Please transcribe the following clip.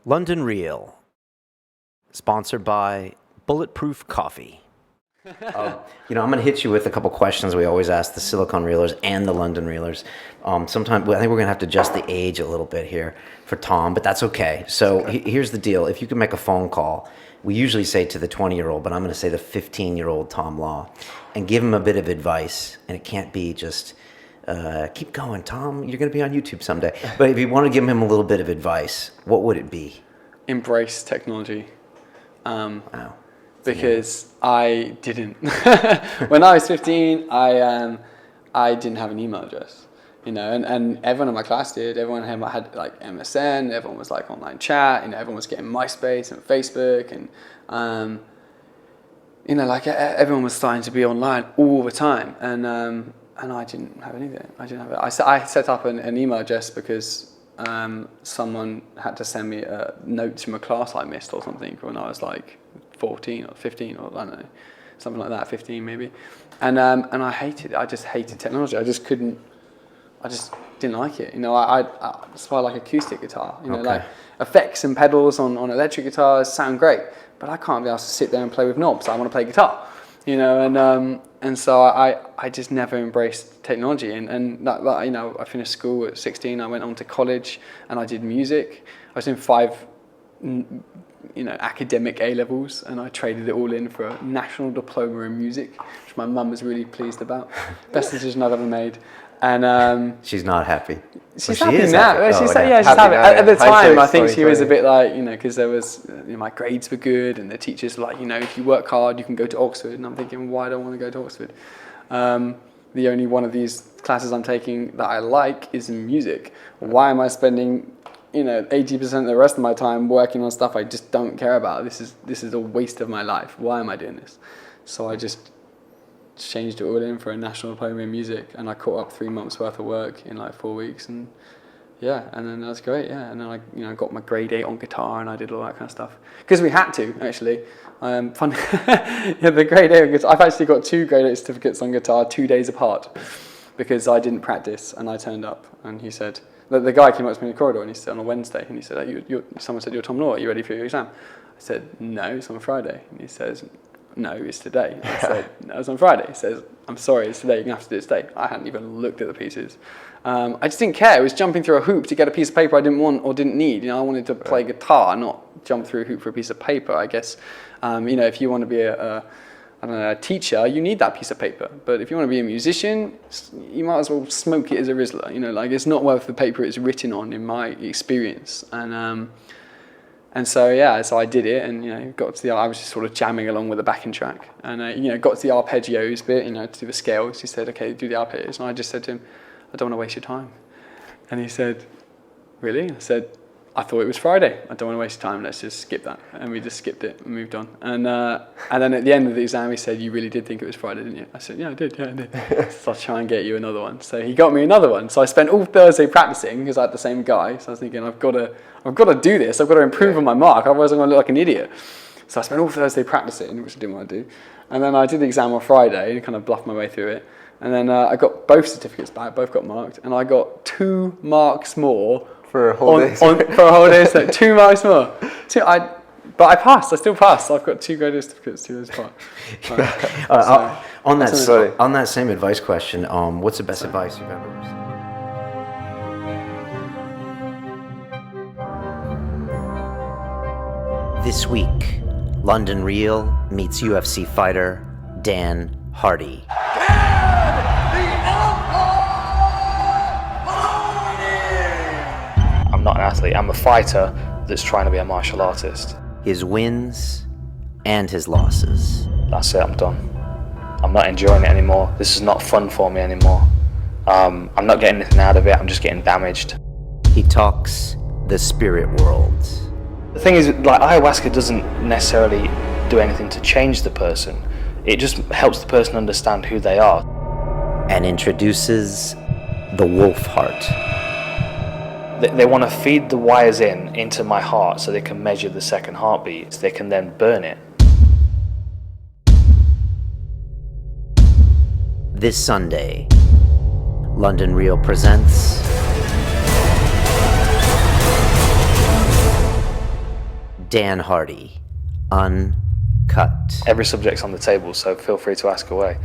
London Real, sponsored by Bulletproof Coffee. I'm going to hit you with a couple questions we always ask the Silicon Reelers and the London Reelers. Sometimes I think we're going to have to adjust the age a little bit here for Tom, but that's okay. So here's the deal. If you can make a phone call, we usually say to the 20-year-old, but I'm going to say the 15-year-old Tom Law, and give him a bit of advice. And it can't be just, keep going, Tom, you're going to be on YouTube someday. But if you want to give him a little bit of advice, what would it be? Embrace technology. Wow. Because I didn't. When I was 15, I didn't have an email address, and everyone in my class did. Everyone had like MSN. Everyone was like online chat. Everyone was getting MySpace and Facebook, and everyone was starting to be online all the time. And I didn't have anything. I didn't have it. I set up an email address because someone had to send me notes from a class I missed or something when I was like 14 or 15 or I don't know, something like that, 15 maybe. And I hated it. I just hated technology. I just didn't like it. That's why I like acoustic guitar. Like effects and pedals on electric guitars sound great, but I can't be asked to sit there and play with knobs. I want to play guitar, and so I just never embraced technology. And that, I finished school at 16. I went on to college and I did music. I was in 5 academic A-levels, and I traded it all in for a national diploma in music, which my mum was really pleased about. Best decision I've ever made. And she's not happy. She's happy now. She's happy. At the time, I think she was a bit like, because there was, my grades were good, and the teachers were like, if you work hard, you can go to Oxford. And I'm thinking, why do I want to go to Oxford? The only one of these classes I'm taking that I like is in music. Why am I spending 80% of the rest of my time working on stuff I just don't care about? This is a waste of my life. Why am I doing this? So I just changed it all in for a national diploma in music, and I caught up 3 months worth of work in like 4 weeks, and then that's great, and then I got my grade 8 on guitar, and I did all that kind of stuff because we had to actually. Fun. The grade 8 on guitar. I've actually got 2 grade 8 certificates on guitar 2 days apart because I didn't practice, and I turned up, and he said. The guy came up to me in the corridor, and he said on a Wednesday, and he said, someone said, "You're Tom Law, are you ready for your exam?" I said, "No, it's on Friday." And he says, "No, it's today." I said, "No, it's on Friday." He says, "I'm sorry, it's today, you're going to have to do it today." I hadn't even looked at the pieces. I just didn't care. It was jumping through a hoop to get a piece of paper I didn't want or didn't need. I wanted to play guitar, not jump through a hoop for a piece of paper, I guess. If you want to be a teacher, you need that piece of paper. But if you want to be a musician, you might as well smoke it as a Rizzler. It's not worth the paper it's written on, in my experience. And so I did it, and got to I was just sort of jamming along with the backing track, and got to the arpeggios bit, to do the scales. He said, "Okay, do the arpeggios," and I just said to him, "I don't want to waste your time." And he said, "Really?" And I said, "I thought it was Friday. I don't want to waste time. Let's just skip that." And we just skipped it and moved on. And then at the end of the exam, he said, "You really did think it was Friday, didn't you?" I said, "Yeah, I did. So I'll try and get you another one." So he got me another one. So I spent all Thursday practicing because I had the same guy. So I was thinking, I've got to do this. I've got to improve on my mark. Otherwise, I'm going to look like an idiot. So I spent all Thursday practicing, which I didn't want to do. And then I did the exam on Friday and kind of bluffed my way through it. And then I got both certificates back. Both got marked, and I got 2 marks more. For a whole day. For a whole day, so 2 marks more. But I passed. I still passed. I've got 2 grade certificates 2 days apart. On that same advice question, what's the best advice you've ever received? This week, London Real meets UFC fighter Dan Hardy. I'm not an athlete, I'm a fighter that's trying to be a martial artist. His wins and his losses. That's it, I'm done. I'm not enjoying it anymore. This is not fun for me anymore. I'm not getting anything out of it, I'm just getting damaged. He talks the spirit world. The thing is, like, ayahuasca doesn't necessarily do anything to change the person. It just helps the person understand who they are. And introduces the wolf heart. They want to feed the wires into my heart so they can measure the second heartbeat, so they can then burn it. This Sunday, London Real presents Dan Hardy, uncut. Every subject's on the table, so feel free to ask away.